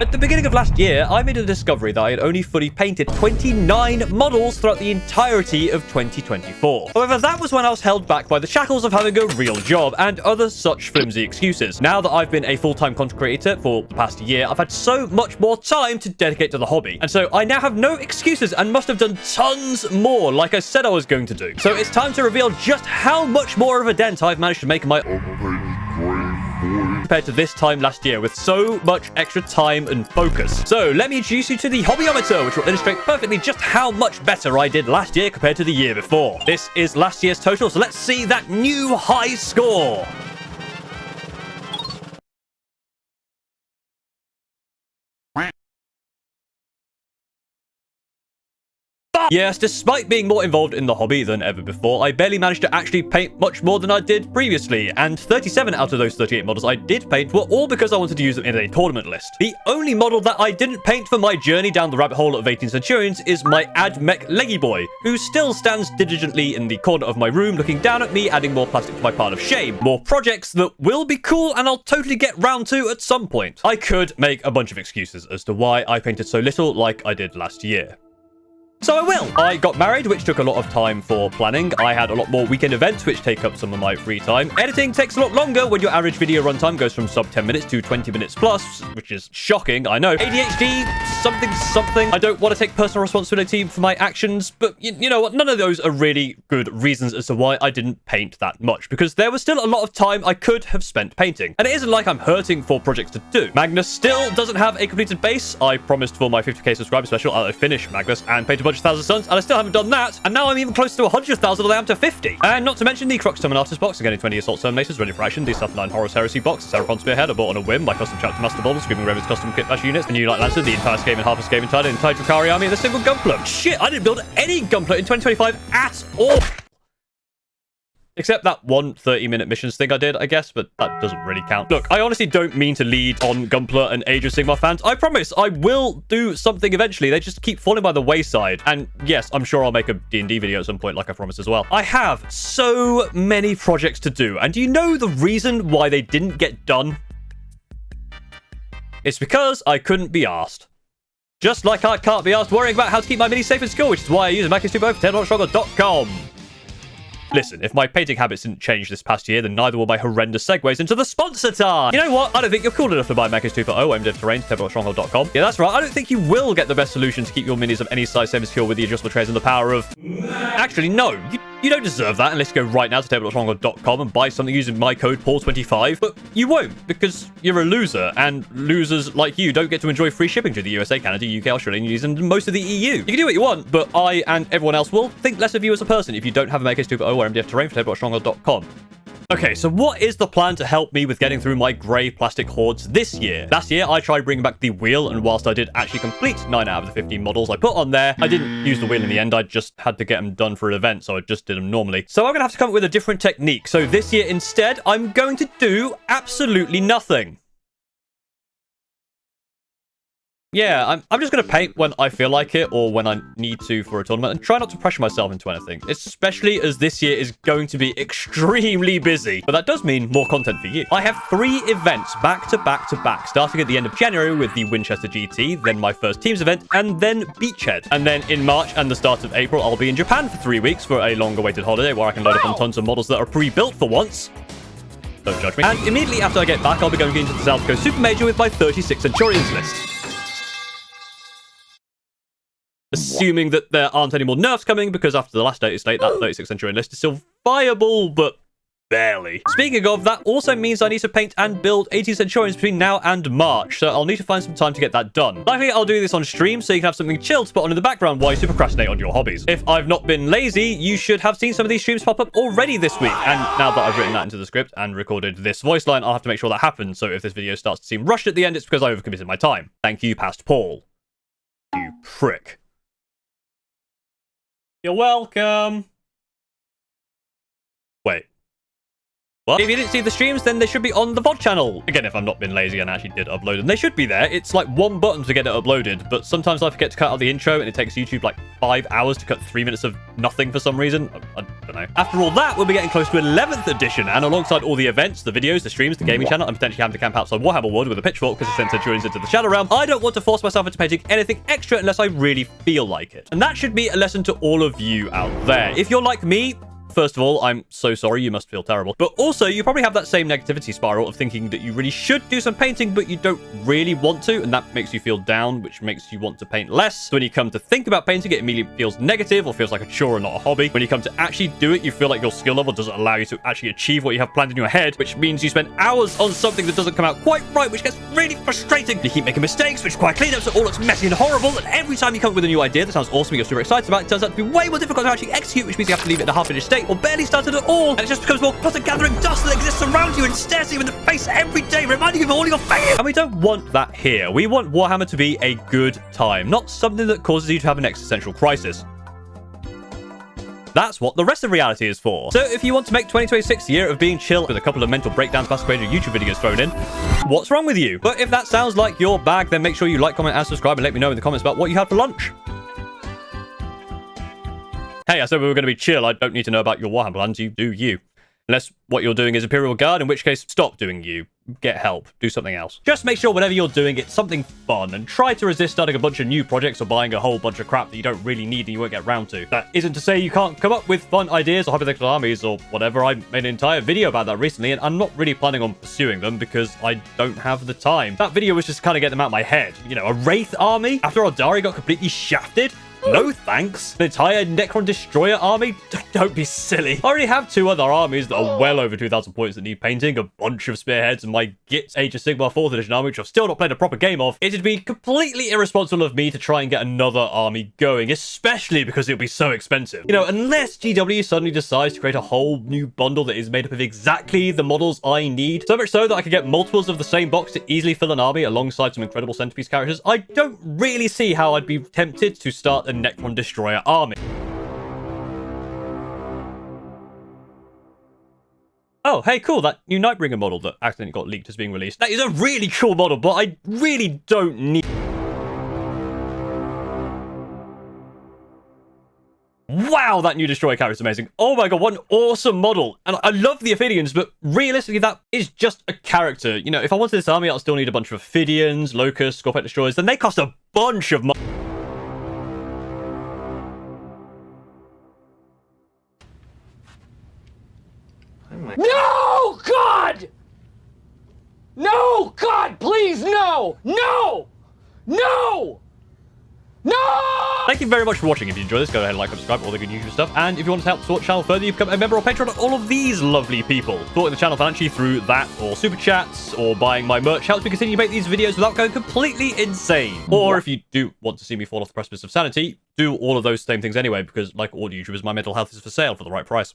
At the beginning of last year, I made a discovery that I had only fully painted 29 models throughout the entirety of 2024. However, that was when I was held back by the shackles of having a real job and other such flimsy excuses. Now that I've been a full-time content creator for the past year, I've had so much more time to dedicate to the hobby. And so I now have no excuses and must have done tons more like I said I was going to do. So it's time to reveal just how much more of a dent I've managed to make in my compared to this time last year with so much extra time and focus. So let me introduce you to the hobbyometer, which will illustrate perfectly just how much better I did last year compared to the year before. This is last year's total, so let's see that new high score. Yes, despite being more involved in the hobby than ever before, I barely managed to actually paint much more than I did previously, and 37 out of those 38 models I did paint were all because I wanted to use them in a tournament list. The only model that I didn't paint for my journey down the rabbit hole of 18 Centurions is my AdMech Leggy Boy, who still stands diligently in the corner of my room looking down at me, adding more plastic to my pile of shame. More projects that will be cool and I'll totally get round to at some point. I could make a bunch of excuses as to why I painted so little like I did last year. So I will. I got married, which took a lot of time for planning. I had a lot more weekend events, which take up some of my free time. Editing takes a lot longer when your average video runtime goes from sub 10 minutes to 20 minutes plus, which is shocking, I know. ADHD, something. I don't want to take personal responsibility for my actions, but you know what? None of those are really good reasons as to why I didn't paint that much, because there was still a lot of time I could have spent painting. And it isn't like I'm hurting for projects to do. Magnus still doesn't have a completed base. I promised for my 50k subscriber special I'll finish Magnus and paint a bunch of Thousand Suns, and I still haven't done that, and now I'm even closer to 100,000 than I am to 50. And not to mention the Crux Terminatus box, again 20 Assault Terminators ready for action, the Saturnine Horus Heresy box, Seraphon Spearhead I bought on a whim, my custom chapter Master Bulb, Screaming Ravens custom kit bash units, a new Light Lancer, the entire Skaven, half a Skaven Tide, the entire Drakari army, and a single Gunpla. Shit, I didn't build any Gunpla in 2025 at all. Except that one 30-minute missions thing I did, I guess, but that doesn't really count. Look, I honestly don't mean to lead on Gunpla and Age of Sigmar fans. I promise I will do something eventually. They just keep falling by the wayside. And yes, I'm sure I'll make a D&D video at some point, like I promised as well. I have so many projects to do. And do you know the reason why they didn't get done? It's because I couldn't be asked. Just like I can't be asked worrying about how to keep my minis safe at school, which is why I use a Macus 2.0 for 10.stronger.com. Listen, if my painting habits didn't change this past year, then neither will my horrendous segues into the sponsor time. You know what? I don't think you're cool enough to buy Macus 2.0 aimed at terrain, tempo.stronghold.com. Yeah, that's right. I don't think you will get the best solution to keep your minis of any size same secure with the adjustable trays and the power of... Actually, no. You don't deserve that unless you go right now to table.stronghold.com and buy something using my code Paul25. But you won't, because you're a loser, and losers like you don't get to enjoy free shipping to the USA, Canada, UK, Australia, New Zealand, and most of the EU. You can do what you want, but I and everyone else will think less of you as a person if you don't have a Macus 2.0 or MDF terrain for table.stronghold.com. Okay, so what is the plan to help me with getting through my grey plastic hordes this year? Last year, I tried bringing back the wheel, and whilst I did actually complete 9 out of the 15 models I put on there, I didn't use the wheel in the end. I just had to get them done for an event, so I just did them normally. So I'm going to have to come up with a different technique. So this year, instead, I'm going to do absolutely nothing. Yeah, I'm just going to paint when I feel like it or when I need to for a tournament and try not to pressure myself into anything, especially as this year is going to be extremely busy. But that does mean more content for you. I have 3 events back to back to back, starting at the end of January with the Winchester GT, then my first teams event, and then Beachhead. And then in March and the start of April, I'll be in Japan for 3 weeks for a long-awaited holiday where I can load up on tons of models that are pre-built for once. Don't judge me. And immediately after I get back, I'll be going into the South Coast Super Major with my 36 Centurions list. Assuming that there aren't any more nerfs coming, because after the last date slate, that 36 Centurion list is still viable, but barely. Speaking of, that also means I need to paint and build 18 Centurions between now and March, so I'll need to find some time to get that done. Likely I'll do this on stream, so you can have something chill to put on in the background while you procrastinate on your hobbies. If I've not been lazy, you should have seen some of these streams pop up already this week, and now that I've written that into the script and recorded this voice line, I'll have to make sure that happens, so if this video starts to seem rushed at the end, it's because I overcommitted my time. Thank you, past Paul. You prick. You're welcome. Wait. But if you didn't see the streams, then they should be on the VOD channel. Again, if I've not been lazy and actually did upload them, they should be there. It's like one button to get it uploaded, but sometimes I forget to cut out the intro and it takes YouTube like 5 hours to cut 3 minutes of nothing for some reason. I don't know. After all that, we'll be getting close to 11th edition, and alongside all the events, the videos, the streams, the gaming channel, and potentially having to camp outside Warhammer World with a pitchfork because it sends Centurions into the Shadow Realm, I don't want to force myself into painting anything extra unless I really feel like it. And that should be a lesson to all of you out there. If you're like me, first of all, I'm so sorry, you must feel terrible. But also, you probably have that same negativity spiral of thinking that you really should do some painting, but you don't really want to, and that makes you feel down, which makes you want to paint less. So when you come to think about painting, it immediately feels negative or feels like a chore and not a hobby. When you come to actually do it, you feel like your skill level doesn't allow you to actually achieve what you have planned in your head, which means you spend hours on something that doesn't come out quite right, which gets really frustrating. You keep making mistakes, which quite clean up, so it all looks messy and horrible, and every time you come up with a new idea that sounds awesome, you're super excited about, it turns out to be way more difficult to actually execute, which means you have to leave it in a half-finished state or barely started at all, and it just becomes more clutter gathering dust that exists around you and stares at you in the face every day, reminding you of all your failures. And we don't want that here. We want Warhammer to be a good time, not something that causes you to have an existential crisis. That's what the rest of reality is for. So if you want to make 2026 a year of being chill with a couple of mental breakdowns masquerading YouTube videos thrown in, what's wrong with you? But if that sounds like your bag, then make sure you like, comment, and subscribe, and let me know in the comments about what you had for lunch. Hey, I said we were going to be chill. I don't need to know about your Warhammer plans. You do you. Unless what you're doing is Imperial Guard, in which case, stop doing you. Get help. Do something else. Just make sure whatever you're doing, it's something fun, and try to resist starting a bunch of new projects or buying a whole bunch of crap that you don't really need and you won't get around to. That isn't to say you can't come up with fun ideas or hypothetical armies or whatever. I made an entire video about that recently, and I'm not really planning on pursuing them because I don't have the time. That video was just to kind of get them out of my head. You know, a Wraith army after Aldari got completely shafted? No thanks. An entire Necron Destroyer army? Don't be silly. I already have 2 other armies that are well over 2,000 points that need painting, a bunch of spearheads, and my Gitz Age of Sigmar 4th edition army, which I've still not played a proper game of. It'd be completely irresponsible of me to try and get another army going, especially because it would be so expensive. You know, unless GW suddenly decides to create a whole new bundle that is made up of exactly the models I need, so much so that I could get multiples of the same box to easily fill an army alongside some incredible centerpiece characters, I don't really see how I'd be tempted to start a Necron Destroyer army. Oh, hey, cool, that new Nightbringer model that accidentally got leaked is being released. That is a really cool model, but I really don't need... Wow, that new Destroyer character is amazing. Oh my god, what an awesome model. And I love the Ophidians, but realistically, that is just a character. You know, if I wanted this army, I'll still need a bunch of Ophidians, Locusts, Scorpet Destroyers, then they cost a bunch of money. No, God! No, God, please, no! No! No! No! Thank you very much for watching. If you enjoyed this, go ahead and like and subscribe, all the good usual stuff. And if you want to help support the channel further, you become a member or patron of all of these lovely people. Supporting the channel financially through that, or super chats, or buying my merch helps me continue to make these videos without going completely insane. Or if you do want to see me fall off the precipice of sanity, do all of those same things anyway, because like all YouTubers, my mental health is for sale for the right price.